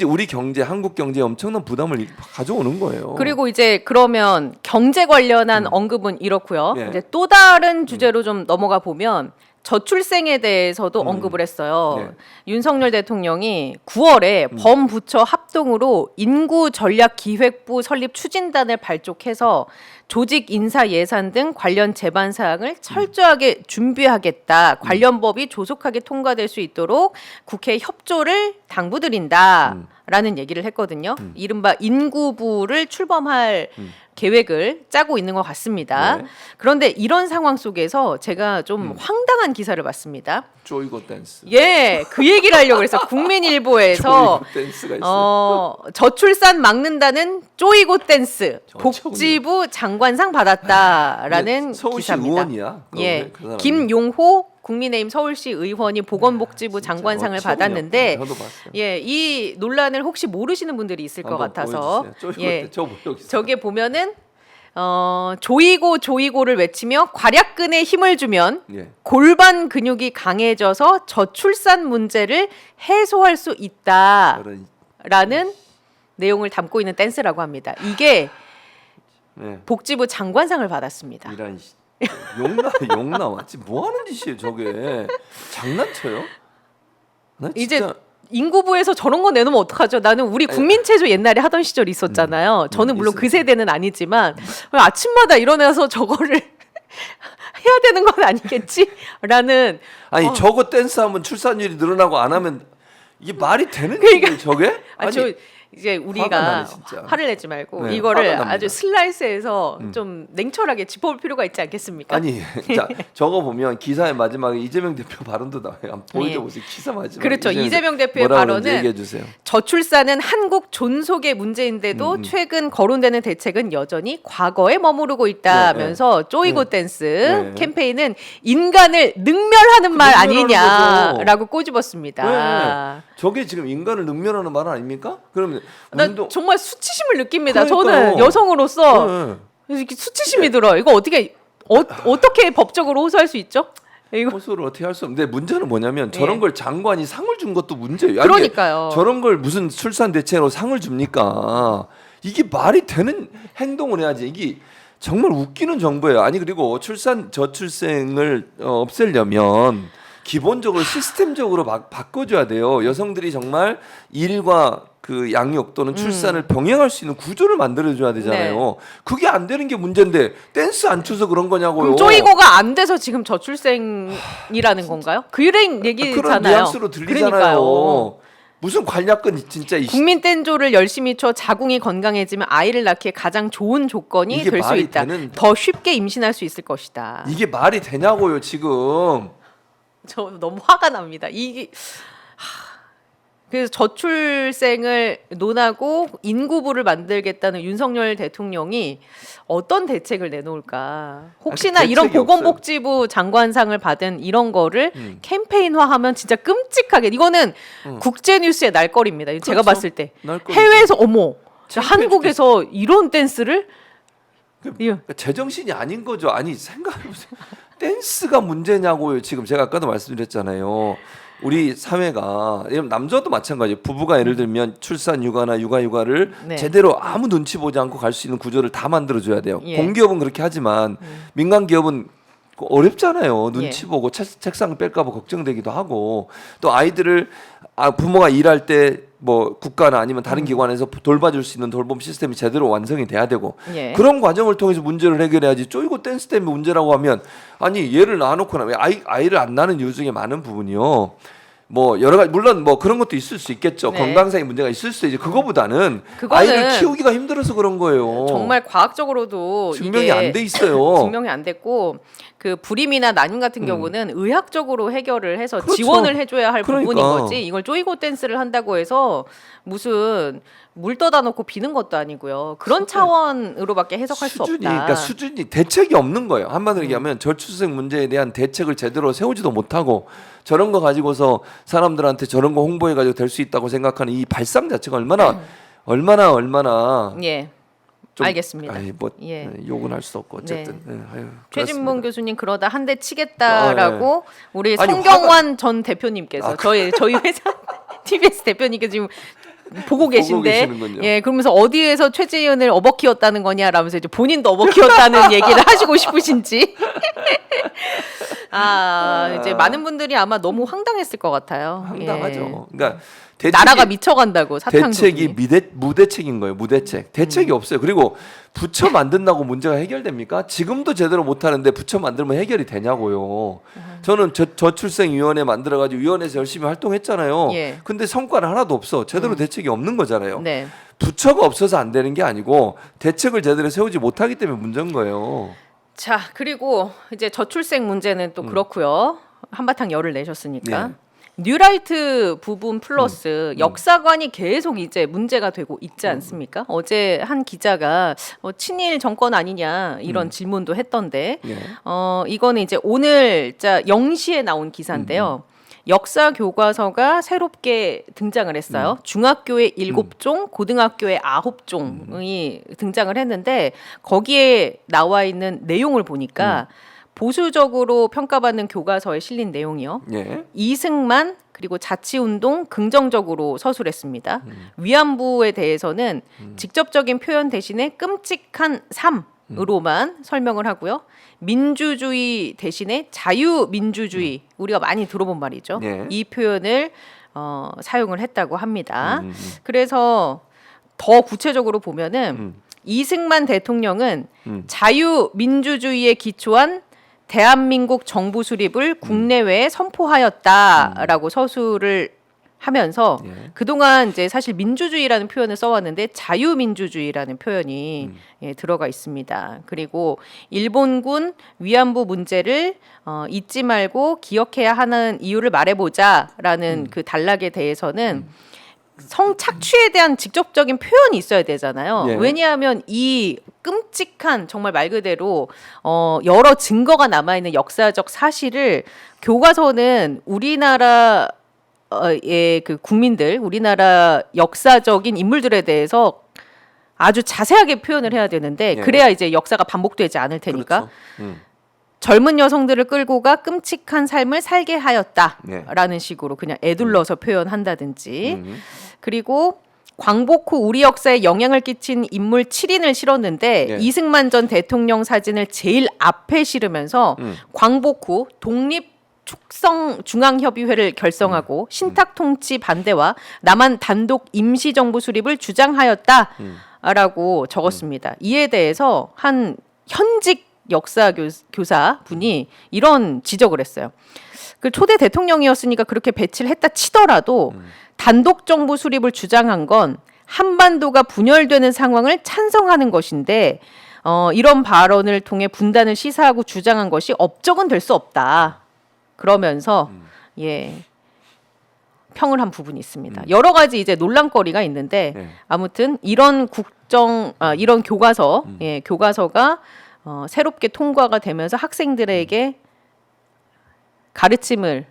우리 경제, 한국 경제에 엄청난 부담을 가져오는 거예요. 그리고 이제 그러면 경제 관련한 언급은 이렇고요. 예. 이제 또 다른 주제로 좀 넘어가 보면 저출생에 대해서도 언급을 했어요. 네. 윤석열 대통령이 9월에 범부처 합동으로 인구전략기획부 설립 추진단을 발족해서 조직 인사 예산 등 관련 제반 사항을 철저하게 준비하겠다. 관련 법이 조속하게 통과될 수 있도록 국회 협조를 당부드린다라는 얘기를 했거든요. 이른바 인구부를 출범할 계획을 짜고 있는 것 같습니다. 네. 그런데 이런 상황 속에서 제가 좀 황당한 기사를 봤습니다. 쪼이고 댄스. 예, 그 얘기를 하려고 그래서 국민일보에서 쪼이고 댄스가 있어요. 저출산 막는다는 쪼이고 댄스 저청이요. 복지부 장관상 받았다라는 서울시 기사입니다. 의원이야. 예, 그 사람이. 김용호 국민의힘 서울시 의원이 보건복지부 장관상을 어처구니 받았는데, 없네. 저도 봤어요. 예, 이 논란을 혹시 모르시는 분들이 있을 것 한번 같아서, 보여주세요. 쪼이고 예, 댄스. 저 모르겠어요. 저게 보면은 조이고를 외치며 괄약근에 힘을 주면 예. 골반 근육이 강해져서 저출산 문제를 해소할 수 있다라는 저런 내용을 담고 있는 댄스라고 합니다. 이게 네. 복지부 장관상을 받았습니다. 이란 욕 나와. 지금 뭐 하는 짓이에요, 저게? 장난쳐요? 나 이제 진짜 인구부에서 저런 거 내놓으면 어떡하죠? 나는 우리 국민체조 옛날에 하던 시절이 있었잖아요. 저는 물론 그 있었죠. 세대는 아니지만 아침마다 일어나서 저거를 해야 되는 건 아니겠지? 라는 아니 저거 댄스 하면 출산율이 늘어나고 안 하면 이게 말이 되는 그러니까- 일이에요, 저게? 저 이제 화가 우리가 나네, 진짜. 화를 내지 말고 네, 이거를 화가 납니다. 아주 슬라이스해서 좀 냉철하게 짚어볼 필요가 있지 않겠습니까? 아니 자 저거 보면 기사의 마지막에 이재명 대표 발언도 나와요. 한번 보여줘 예. 보세요. 기사 마지막. 그렇죠. 이재명 대표의 뭐라고 발언은 그러는지 얘기해 주세요. 저출산은 한국 존속의 문제인데도 최근 거론되는 대책은 여전히 과거에 머무르고 있다면서 쪼이고 네. 댄스 네. 캠페인은 인간을 능멸하는 말 능멸하는 아니냐라고 꼬집었습니다. 네. 저게 지금 인간을 능멸하는 말 아닙니까? 그러면 나 운동 정말 수치심을 느낍니다. 그러니까요. 저는 여성으로서 네. 이렇게 수치심이 들어. 이거 어떻게 법적으로 호소할 수 있죠? 이거 호소를 어떻게 할 수 없는데 문제는 뭐냐면 네. 저런 걸 장관이 상을 준 것도 문제예요. 아니, 그러니까요. 저런 걸 무슨 출산 대책으로 상을 줍니까? 이게 말이 되는 행동을 해야지. 이게 정말 웃기는 정보예요. 아니 그리고 저출생을 없애려면 기본적으로 시스템적으로 바꿔줘야 돼요. 여성들이 정말 일과 그 양육 또는 출산을 병행할 수 있는 구조를 만들어줘야 되잖아요. 네. 그게 안 되는 게 문제인데 댄스 안 춰서 그런 거냐고요. 그럼 쪼이고가 안 돼서 지금 저출생이라는 건가요? 그런 얘기잖아요. 그런 뉘앙스로 들리잖아요. 그러니까요. 무슨 관략근 진짜 국민 댄조를 열심히 쳐 자궁이 건강해지면 아이를 낳기에 가장 좋은 조건이 이게 될 수 말이 있다. 되는- 더 쉽게 임신할 수 있을 것이다. 이게 말이 되냐고요 지금. 저 너무 화가 납니다. 그래서 저출생을 논하고 인구부를 만들겠다는 윤석열 대통령이 어떤 대책을 내놓을까? 혹시나 대책이 이런 없어요. 보건복지부 장관상을 받은 이런 거를 캠페인화하면 진짜 끔찍하게 이거는 국제 뉴스의 날거리입니다. 제가 그렇죠. 봤을 때 날거리죠. 해외에서 어머 창피해 한국에서 이런 댄스를 예. 그러니까 제정신이 아닌 거죠. 아니 생각해보세요. 댄스가 문제냐고요. 지금 제가 아까도 말씀드렸잖아요. 우리 사회가 남자도 마찬가지예요. 부부가 예를 들면 출산 육아나 육아 육아를 네. 제대로 아무 눈치 보지 않고 갈 수 있는 구조를 다 만들어줘야 돼요. 예. 공기업은 그렇게 하지만 민간 기업은 어렵잖아요. 눈치 예. 보고 책상을 뺄까 봐 걱정되기도 하고 또 아이들을 부모가 일할 때 뭐 국가나 아니면 다른 기관에서 돌봐줄 수 있는 돌봄 시스템이 제대로 완성이 돼야 되고 예. 그런 과정을 통해서 문제를 해결해야지 쪼이고 댄스 때문에 문제라고 하면 아니 얘를 낳아놓거나 왜 아이를 안 낳는 이유 중에 많은 부분이요. 뭐 여러 가지 물론 뭐 그런 것도 있을 수 있겠죠. 네. 건강상의 문제가 있을 수도 있죠. 그거보다는 그거는 아이를 키우기가 힘들어서 그런 거예요. 정말 과학적으로도 증명이 이게 안 돼 있어요. 증명이 안 됐고 그 불임이나 난임 같은 경우는 의학적으로 해결을 해서 그렇죠. 지원을 해줘야 할 그러니까. 부분인 거지. 이걸 쪼이고 댄스를 한다고 해서 무슨 물 떠다 놓고 비는 것도 아니고요. 그런 차원으로밖에 해석할 수 없다. 그러니까 수준이 대책이 없는 거예요. 한마디로 얘기하면 저출생 문제에 대한 대책을 제대로 세우지도 못하고 저런 거 가지고서 사람들한테 저런 거 홍보해 가지고 될 수 있다고 생각하는 이 발상 자체가 얼마나 예, 좀, 알겠습니다. 아이, 뭐 예. 욕은 할 수 없고 어쨌든. 네. 아유, 최진봉 그렇습니다. 교수님 그러다 한 대 치겠다라고 우리 아니, 성경환 전 대표님께서 저희 회사 TBS 대표님께서 지금 보고 계신데 계시는군요. 예 그러면서 어디에서 최지은을 어버키웠다는 거냐라면서 이제 본인도 어버키웠다는 얘기를 하시고 싶으신지 이제 많은 분들이 아마 너무 황당했을 것 같아요. 황당하죠. 예. 그러니까 나라가 미쳐간다고 사탕 대책이 무대책인 거예요. 무대책. 대책이 없어요. 그리고 부처 만든다고 문제가 해결됩니까? 지금도 제대로 못하는데 부처 만들면 해결이 되냐고요. 저는 저출생위원회 만들어가지고 위원회에서 열심히 활동했잖아요. 예. 근데 성과는 하나도 없어. 제대로 대책이 없는 거잖아요. 네. 부처가 없어서 안 되는 게 아니고 대책을 제대로 세우지 못하기 때문에 문제인 거예요. 자, 그리고 이제 저출생 문제는 또 그렇고요. 한바탕 열을 내셨으니까. 예. 뉴라이트 부분 플러스 역사관이 계속 이제 문제가 되고 있지 않습니까? 어제 한 기자가 친일 정권 아니냐 이런 질문도 했던데 예. 이거는 이제 오늘 0시에 나온 기사인데요. 역사 교과서가 새롭게 등장을 했어요. 중학교에 7종, 고등학교에 9종이 등장을 했는데 거기에 나와 있는 내용을 보니까 보수적으로 평가받는 교과서에 실린 내용이요. 예. 이승만 그리고 자치운동 긍정적으로 서술했습니다. 위안부에 대해서는 직접적인 표현 대신에 끔찍한 삶으로만 설명을 하고요. 민주주의 대신에 자유민주주의 우리가 많이 들어본 말이죠. 예. 이 표현을 사용을 했다고 합니다. 그래서 더 구체적으로 보면은 이승만 대통령은 자유민주주의에 기초한 대한민국 정부 수립을 국내외에 선포하였다라고 서술을 하면서 예. 그동안 이제 사실 민주주의라는 표현을 써왔는데 자유민주주의라는 표현이 들어가 있습니다. 그리고 일본군 위안부 문제를 잊지 말고 기억해야 하는 이유를 말해보자라는 그 단락에 대해서는 성착취에 대한 직접적인 표현이 있어야 되잖아요. 예. 왜냐하면 이 끔찍한 정말 말 그대로 여러 증거가 남아 있는 역사적 사실을 교과서는 우리나라의 그 국민들, 우리나라 역사적인 인물들에 대해서 아주 자세하게 표현을 해야 되는데 예. 그래야 이제 역사가 반복되지 않을 테니까. 그렇죠. 젊은 여성들을 끌고 가 끔찍한 삶을 살게 하였다라는 식으로 그냥 애둘러서 표현한다든지 그리고 광복 후 우리 역사에 영향을 끼친 인물 7인을 실었는데 예. 이승만 전 대통령 사진을 제일 앞에 실으면서 광복 후 독립 축성 중앙협의회를 결성하고 신탁 통치 반대와 남한 단독 임시정부 수립을 주장하였다라고 적었습니다. 이에 대해서 한 현직 역사 교사 분이 이런 지적을 했어요. 그 초대 대통령이었으니까 그렇게 배치를 했다 치더라도 단독 정부 수립을 주장한 건 한반도가 분열되는 상황을 찬성하는 것인데 이런 발언을 통해 분단을 시사하고 주장한 것이 업적은 될 수 없다. 그러면서 평을 한 부분이 있습니다. 여러 가지 이제 논란거리가 있는데 네. 아무튼 이런 이런 교과서 교과서가 새롭게 통과가 되면서 학생들에게 가르침을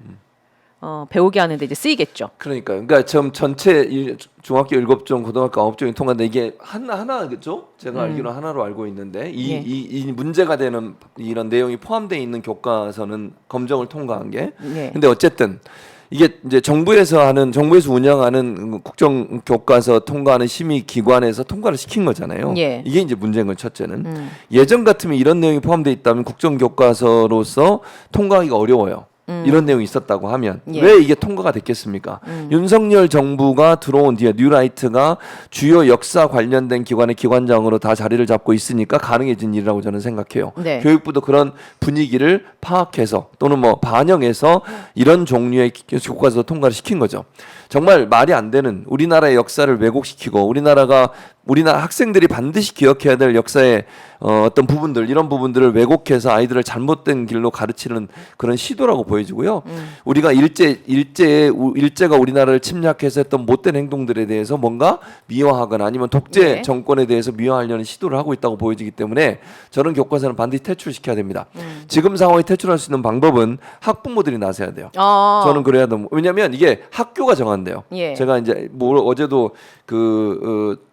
배우게 하는데 이제 쓰이겠죠. 그러니까 지금 전체 중학교 7종, 고등학교 9종이 통과인데 이게 하나겠죠? 제가 알기로 하나로 알고 있는데 이 문제가 되는 이런 내용이 포함되어 있는 교과서는 검정을 통과한 게. 근데 어쨌든 이게 이제 정부에서 운영하는 국정 교과서 통과하는 심의 기관에서 통과를 시킨 거잖아요. 예. 이게 이제 문제인 건 첫째는. 예전 같으면 이런 내용이 포함되어 있다면 국정 교과서로서 통과하기가 어려워요. 이런 내용이 있었다고 하면 왜 이게 통과가 됐겠습니까? 윤석열 정부가 들어온 뒤에 뉴라이트가 주요 역사 관련된 기관의 기관장으로 다 자리를 잡고 있으니까 가능해진 일이라고 저는 생각해요. 네. 교육부도 그런 분위기를 파악해서 또는 뭐 반영해서 이런 종류의 교과서 통과를 시킨 거죠. 정말 말이 안 되는 우리나라의 역사를 왜곡시키고 우리나라 학생들이 반드시 기억해야 될 역사의 어떤 부분들 이런 부분들을 왜곡해서 아이들을 잘못된 길로 가르치는 그런 시도라고 보여지고요. 우리가 일제가 우리나라를 침략해서 했던 못된 행동들에 대해서 뭔가 미화하거나 아니면 독재 네. 정권에 대해서 미화하려는 시도를 하고 있다고 보여지기 때문에 저런 교과서는 반드시 퇴출시켜야 됩니다. 지금 상황에 퇴출할 수 있는 방법은 학부모들이 나서야 돼요. 저는 그래야 왜냐하면 이게 학교가 정한대요. 예. 제가 이제 어제도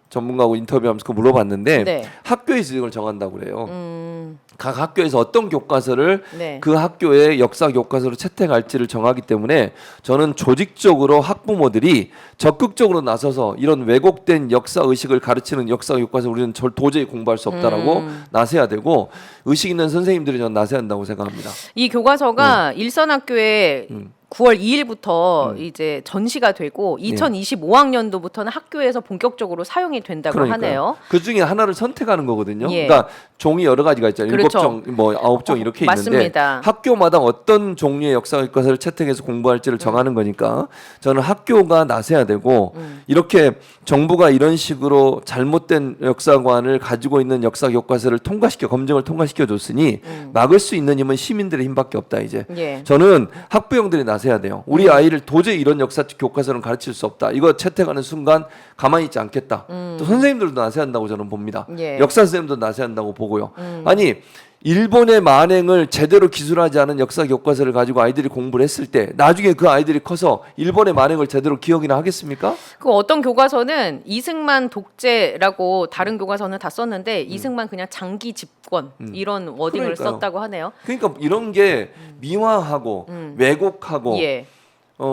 전문가하고 인터뷰하면서 그거 물어봤는데 네. 학교에서 이걸 정한다고 그래요. 각 학교에서 어떤 교과서를 네. 그 학교의 역사 교과서로 채택할지를 정하기 때문에 저는 조직적으로 학부모들이 적극적으로 나서서 이런 왜곡된 역사 의식을 가르치는 역사 교과서 우리는 도저히 공부할 수 없다라고 나서야 되고 의식 있는 선생님들이 저는 나서야 한다고 생각합니다. 이 교과서가 일선학교에 9월 2일부터 이제 전시가 되고 2025학년도부터는 학교에서 본격적으로 사용이 된다고 하네요. 그 중에 하나를 선택하는 거거든요. 예. 그러니까 종이 여러 가지가 있잖아요. 그렇죠. 7종, 뭐 9종 이렇게 맞습니다. 있는데 학교마다 어떤 종류의 역사 교과서를 채택해서 공부할지를 정하는 거니까 저는 학교가 나서야 되고 이렇게 정부가 이런 식으로 잘못된 역사관을 가지고 있는 역사 교과서를 검증을 통과시켜 줬으니 막을 수 있는 힘은 시민들의 힘밖에 없다 이제. 예. 저는 학부형들이 나서야 돼요. 우리 아이를 도저히 이런 역사 교과서는 가르칠 수 없다. 이거 채택하는 순간 가만히 있지 않겠다. 또 선생님들도 나서야 한다고 저는 봅니다. 예. 역사 선생님도 나서야 한다고 보고요. 아니 일본의 만행을 제대로 기술하지 않은 역사 교과서를 가지고 아이들이 공부를 했을 때 나중에 그 아이들이 커서 일본의 만행을 제대로 기억이나 하겠습니까? 그 어떤 교과서는 이승만 독재라고 다른 교과서는 다 썼는데 이승만 그냥 장기 집권 이런 워딩을 그러니까요. 썼다고 하네요. 그러니까 이런 게 미화하고 왜곡하고 예.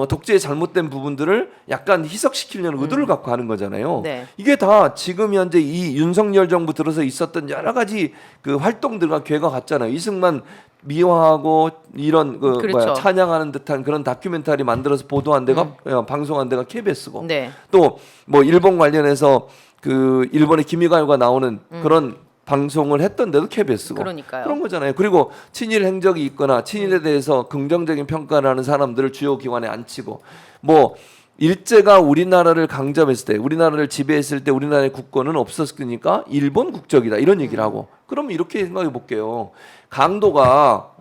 독재의 잘못된 부분들을 약간 희석시키려는 의도를 갖고 하는 거잖아요. 네. 이게 다 지금 현재 이 윤석열 정부 들어서 있었던 여러 가지 그 활동들과 괴가 같잖아요. 이승만 미화하고 이런 그 그렇죠. 찬양하는 듯한 그런 다큐멘터리 만들어서 보도한 데가 방송한 데가 KBS고 네. 또 뭐 일본 관련해서 그 일본의 김희갈과 나오는 그런 방송을 했던 데도 KBS고 그러니까요. 그런 거잖아요. 그리고 친일 행적이 있거나 친일에 대해서 긍정적인 평가를 하는 사람들을 주요 기관에 앉히고 뭐 일제가 우리나라를 강점했을 때 우리나라를 지배했을 때 우리나라의 국권은 없었으니까 일본 국적이다 이런 얘기를 하고 그러면 이렇게 생각해 볼게요. 강도가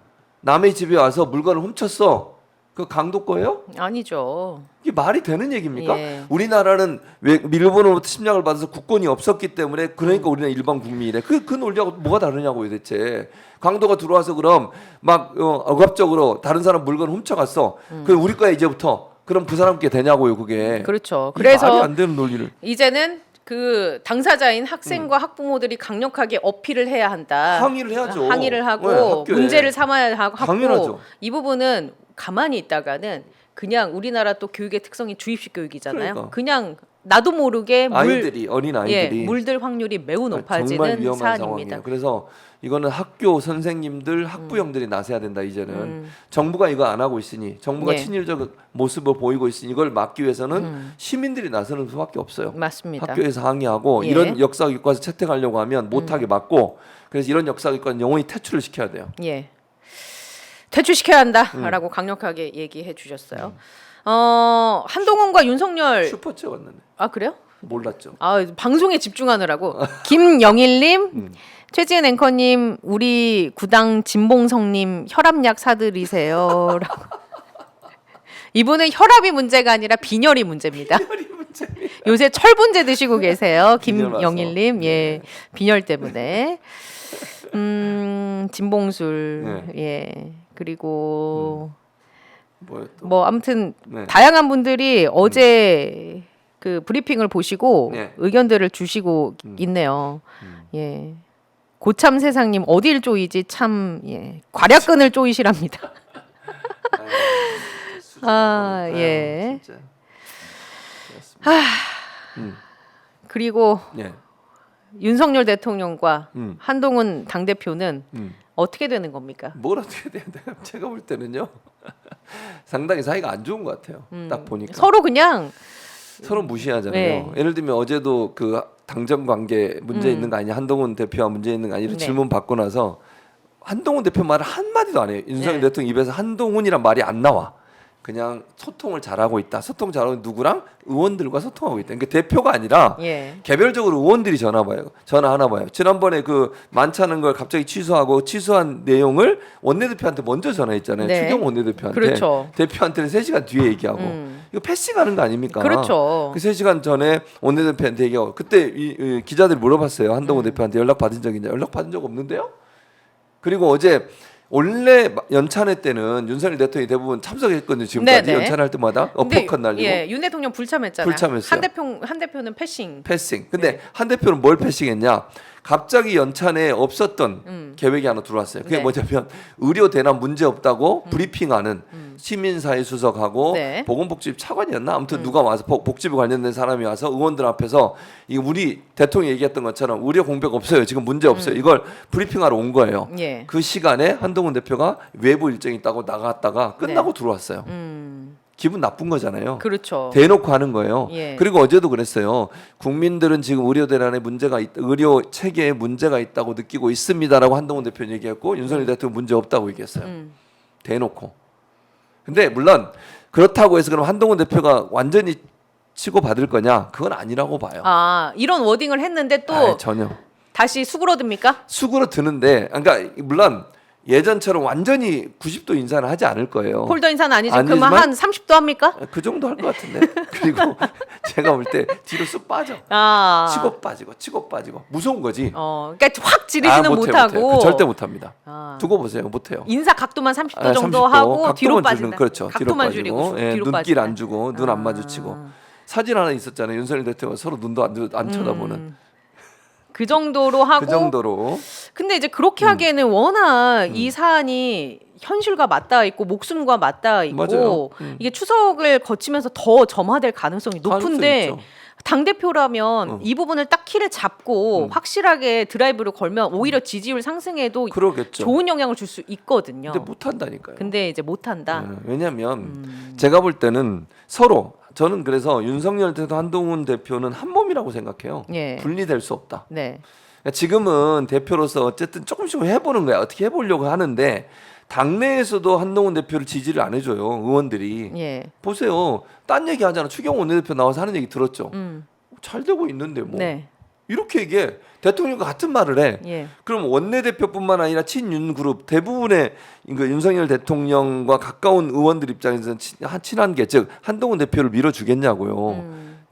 남의 집에 와서 물건을 훔쳤어. 그 강도 거예요? 아니죠. 이게 말이 되는 얘기입니까? 예. 우리나라는 왜 일본으로부터 침략을 받아서 국권이 없었기 때문에 그러니까 우리는 일반 국민이래. 그 논리하고 뭐가 다르냐고요, 대체. 강도가 들어와서 그럼 막 억압적으로 다른 사람 물건 훔쳐갔어. 그 우리 거야 이제부터. 그럼 그 사람께 되냐고요, 그게. 그렇죠. 이 말이 그래서 안 되는 논리를. 이제는 그 당사자인 학생과 학부모들이 강력하게 어필을 해야 한다. 항의를 해야죠. 항의를 하고 네, 학교에. 문제를 삼아야 하고 당연하죠. 이 부분은 가만히 있다가는 그냥 우리나라 또 교육의 특성이 주입식 교육이잖아요. 그러니까. 그냥 나도 모르게 어린 아이들이 물들 확률이 매우 정말 높아지는 위험한 사안입니다. 상황이에요. 그래서 이거는 학교 선생님들, 학부형들이 나서야 된다 이제는. 정부가 이거 안 하고 있으니 정부가 예. 친일적 모습을 보이고 있으니 이걸 막기 위해서는 시민들이 나서는 수밖에 없어요. 맞습니다. 학교에서 항의하고 예. 이런 역사 교과서 채택하려고 하면 못하게 막고 그래서 이런 역사 교과서는 영원히 퇴출을 시켜야 돼요. 예. 퇴출시켜야 한다라고 강력하게 얘기해 주셨어요. 한동훈과 윤석열 슈퍼챗 왔는데 아 그래요? 몰랐죠. 아 방송에 집중하느라고 김영일님, 최지은 앵커님, 우리 구당 진봉성님 혈압약 사드리세요라고. 이분은 혈압이 문제가 아니라 빈혈이 문제입니다. 요새 철분제 드시고 계세요, 빈혈 와서. 김영일님. 예, 빈혈 때문에. 진봉술. 예. 그리고 뭐요 또? 뭐 아무튼 네. 다양한 분들이 어제 그 브리핑을 보시고 네. 의견들을 주시고 있네요. 예. 고참 세상님 어딜 쪼이지 참 예. 과략근을 쪼이시랍니다. 아, 예. 진짜. 그리고 예. 윤석열 대통령과 음. 한동훈 당대표는 음. 어떻게 되는 겁니까? 뭘 어떻게 돼야 돼요? 제가 볼 때는요. 상당히 사이가 안 좋은 것 같아요. 딱 보니까 서로 그냥 서로 무시하잖아요. 네. 예를 들면 어제도 그 당정 관계 문제 있는 거 아니냐, 한동훈 대표와 문제 있는 거 아니냐 이런 네. 질문 받고 나서 한동훈 대표 말을 한 마디도 안 해요. 윤석열 네. 대통령 입에서 한동훈이란 말이 안 나와. 그냥 소통을 잘하고 있다. 소통 잘하고 누구랑 의원들과 소통하고 있다. 그러니까 대표가 아니라 예. 개별적으로 의원들이 전화하나 봐요. 지난번에 그 많다는 걸 갑자기 취소하고 취소한 내용을 원내대표한테 먼저 전화했잖아요. 네. 추경 원내대표한테. 그렇죠. 대표한테는 3시간 뒤에 얘기하고. 이거 패싱하는 거 아닙니까? 그렇죠. 그 3시간 전에 원내대표한테 얘기하고 그때 이 기자들이 물어봤어요. 한동훈 대표한테 연락 받은 적 있냐? 연락 받은 적 없는데요? 그리고 어제 원래 연찬회 때는 윤석열 대통령이 대부분 참석했거든요. 지금까지 네네. 연찬할 때마다 근데 어퍼컷 날리고 예, 윤 대통령 불참했잖아요. 불참했어요. 한 대표는 패싱. 패싱. 근데 네. 한 대표는 뭘 패싱했냐? 갑자기 연찬에 없었던 계획이 하나 들어왔어요. 그게 네. 뭐냐면 의료 대란 문제 없다고 브리핑하는 시민사회 수석하고 네. 보건복지부 차관이었나? 아무튼 누가 와서 복지부 관련된 사람이 와서 의원들 앞에서 이 우리 대통령이 얘기했던 것처럼 의료 공백 없어요. 지금 문제 없어요. 이걸 브리핑하러 온 거예요. 예. 그 시간에 한동훈 대표가 외부 일정이 있다고 나갔다가 끝나고 네. 들어왔어요. 기분 나쁜 거잖아요. 그렇죠. 대놓고 하는 거예요. 예. 그리고 어제도 그랬어요. 국민들은 지금 의료 대란에 의료 체계에 문제가 있다고 느끼고 있습니다라고 한동훈 대표는 얘기했고 윤석열 대통령 문제 없다고 얘기했어요. 대놓고. 근데 물론 그렇다고 해서 그럼 한동훈 대표가 완전히 치고 받을 거냐? 그건 아니라고 봐요. 아, 이런 워딩을 했는데 또 아이, 전혀. 다시 수그러듭니까? 수그러 드는데, 그러니까 물론 예전처럼 완전히 90도 인사는 하지 않을 거예요. 폴더 인사는 아니죠. 그러면 아니지만 한 30도 합니까? 그 정도 할 것 같은데. 그리고 제가 볼 때 뒤로 쑥 빠져. 아. 치고 빠지고 무서운 거지. 그러니까 확 지르지는 못하고. 그 절대 못합니다. 아. 두고 보세요. 못해요. 인사 각도만 30도 아, 정도 30도. 하고 뒤로 각도만 빠진다. 줄이는, 그렇죠. 뒤로 각도만 빠지고, 줄이고 예, 뒤로 눈길 빠진다. 안 주고 눈 안 마주치고. 사진 하나 있었잖아요. 윤석열 대통령 서로 눈도 안 쳐다보는. 그 정도로 하고. 그 정도로. 근데 이제 그렇게 하기에는 워낙 이 사안이 현실과 맞닿아 있고 목숨과 맞닿아 있고 맞아요. 이게 추석을 거치면서 더 점화될 가능성이 높은데 가능성 있죠. 당 대표라면 이 부분을 딱 키를 잡고 확실하게 드라이브를 걸면 오히려 지지율 상승에도 그러겠죠. 좋은 영향을 줄 수 있거든요. 근데 못 한다니까요. 근데 이제 못 한다. 왜냐하면 제가 볼 때는 서로 저는 그래서 윤석열 대통령 한동훈 대표는 한 몸이라고 생각해요. 예. 분리될 수 없다. 네. 그러니까 지금은 대표로서 어쨌든 조금씩 해보는 거야. 어떻게 해보려고 하는데 당내에서도 한동훈 대표를 지지를 안 해줘요. 의원들이. 예. 보세요. 딴 얘기 하잖아. 추경호 원내대표 나와서 하는 얘기 들었죠. 잘 되고 있는데 뭐. 네. 이렇게 얘기해. 대통령과 같은 말을 해. 예. 그럼 원내대표뿐만 아니라 친윤 그룹 대부분의 그 윤석열 대통령과 가까운 의원들 입장에서는 친한 게 즉 한동훈 대표를 밀어주겠냐고요.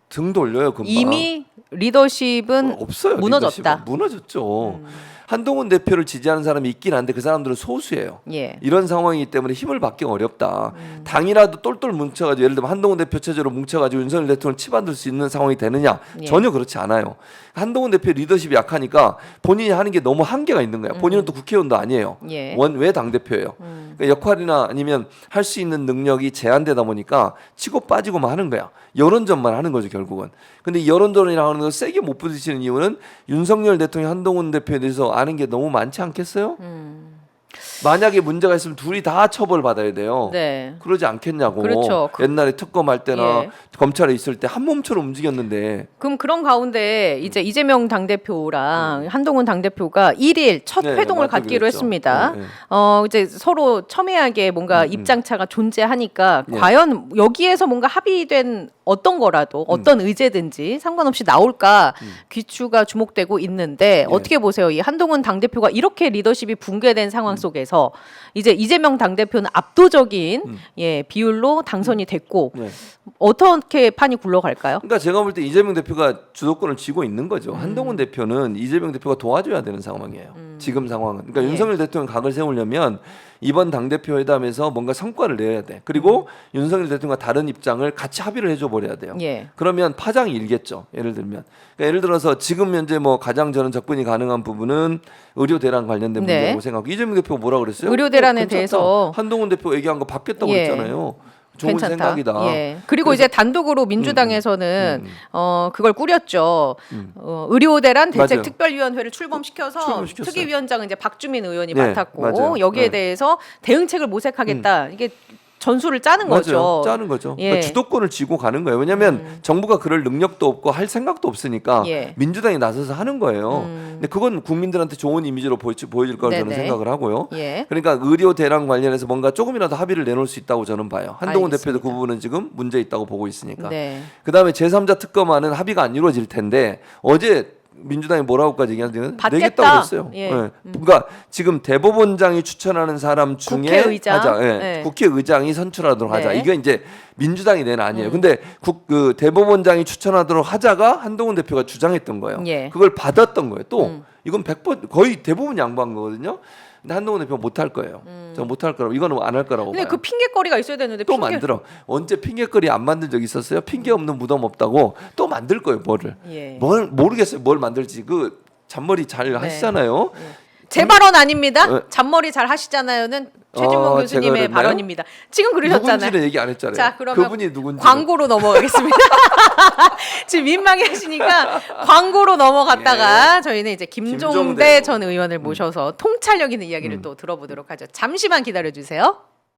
등 돌려요 금방. 이미 리더십은 없어요. 무너졌다. 리더십은. 무너졌죠. 한동훈 대표를 지지하는 사람이 있긴 한데 그 사람들은 소수예요. 예. 이런 상황이기 때문에 힘을 받기 어렵다. 당이라도 똘똘 뭉쳐가지고 예를 들면 한동훈 대표 체제로 뭉쳐가지고 윤석열 대통령을 치받을 수 있는 상황이 되느냐? 예. 전혀 그렇지 않아요. 한동훈 대표 리더십이 약하니까 본인이 하는 게 너무 한계가 있는 거야. 본인은 또 국회의원도 아니에요. 예. 원외 당 대표예요. 그러니까 역할이나 아니면 할 수 있는 능력이 제한되다 보니까 치고 빠지고만 하는 거야. 여론전만 하는 거죠 결국은. 근데 이 여론전이라고 하는 거 세게 못 부딪히는 이유는 윤석열 대통령 한동훈 대표에 대해서 아는 게 너무 많지 않겠어요? 만약에 문제가 있으면 둘이 다 처벌 받아야 돼요. 네. 그러지 않겠냐고. 그렇죠. 옛날에 특검할 때나 예. 검찰에 있을 때 한 몸처럼 움직였는데 그럼 그런 가운데 이제 이재명 당대표랑 한동훈 당대표가 1일 첫 네, 회동을 맞죠, 갖기로 그랬죠. 했습니다. 네, 네. 이제 서로 첨예하게 뭔가 입장차가 존재하니까 네. 과연 여기에서 뭔가 합의된 어떤 거라도 어떤 의제든지 상관없이 나올까 귀추가 주목되고 있는데 예. 어떻게 보세요? 이 한동훈 당대표가 이렇게 리더십이 붕괴된 상황 속에서 이제 이재명 당대표는 압도적인 비율로 당선이 됐고 네. 어떻게 판이 굴러갈까요? 그러니까 제가 볼 때 이재명 대표가 주도권을 쥐고 있는 거죠. 한동훈 대표는 이재명 대표가 도와줘야 되는 상황이에요. 지금 상황은. 그러니까 예. 윤석열 대통령 각을 세우려면 이번 당대표 회담에서 뭔가 성과를 내야 돼. 그리고 윤석열 대통령과 다른 입장을 같이 합의를 해줘 버려야 돼요. 예. 그러면 파장이 일겠죠. 예를 들면. 그러니까 예를 들어서 지금 현재 뭐 가장 저는 접근이 가능한 부분은 의료 대란 관련된 네. 문제라고 생각하고 이재명 대표가 뭐라 그랬어요? 의료 대란에 괜찮다. 대해서 한동훈 대표 얘기한 거 받겠다고 예. 그랬잖아요. 좋은 괜찮다. 생각이다. 예. 그리고 이제 단독으로 민주당에서는 그걸 꾸렸죠. 의료대란 맞아요. 대책특별위원회를 출범시켜서 출범시켰어요. 특위위원장은 이제 박주민 의원이 네, 맡았고 맞아요. 여기에 네. 대해서 대응책을 모색하겠다. 이게 전술을 짜는 맞아요. 거죠. 짜는 거죠. 예. 그러니까 주도권을 쥐고 가는 거예요. 왜냐하면 정부가 그럴 능력도 없고 할 생각도 없으니까 예. 민주당이 나서서 하는 거예요. 근데 그건 국민들한테 좋은 이미지로 보여질 거라고 저는 네네. 생각을 하고요. 예. 그러니까 의료 대란 관련해서 뭔가 조금이라도 합의를 내놓을 수 있다고 저는 봐요. 한동훈 알겠습니다. 대표도 그 부분은 지금 문제 있다고 보고 있으니까. 네. 그다음에 제3자 특검안은 합의가 안 이루어질 텐데 어제 민주당이 뭐라고까지 얘기하는지 받겠다. 내겠다고 그랬어요. 예. 그러니까 지금 대법원장이 추천하는 사람 중에 국회의장. 하자. 예. 네. 국회의장이 선출하도록 하자. 네. 이게 이제 민주당이 낸 아니에요. 근데 그 대법원장이 추천하도록 하자가 한동훈 대표가 주장했던 거예요. 예. 그걸 받았던 거예요. 또 이건 100% 거의 대부분 양보한 거거든요. 근데 한동훈 대표 못할 거예요. 저 못할 거라고 이거는 안 할 거라고 근데 봐요. 그 핑계거리가 있어야 되는데 또 만들어. 언제 핑계거리 안 만든 적 있었어요? 핑계 없는 무덤 없다고 또 만들 거예요. 뭐를? 예. 뭘 모르겠어요. 뭘 만들지. 그 잔머리 잘 하시잖아요. 제 발언 아닙니다. 어. 잔머리 잘 하시잖아요는 최진봉 제가 교수님의 그랬나요? 발언입니다. 지금 그러셨잖아요. 누군지는 얘기 안 했잖아요. 자, 그러면 그분이 누군지. 광고로 넘어가겠습니다. 지금 민망해 하시니까 광고로 넘어갔다가 저희는 이제 김종대 김종대 전 의원을 모셔서 통찰력 있는 이야기를 또 들어보도록 하죠. 잠시만 기다려 주세요.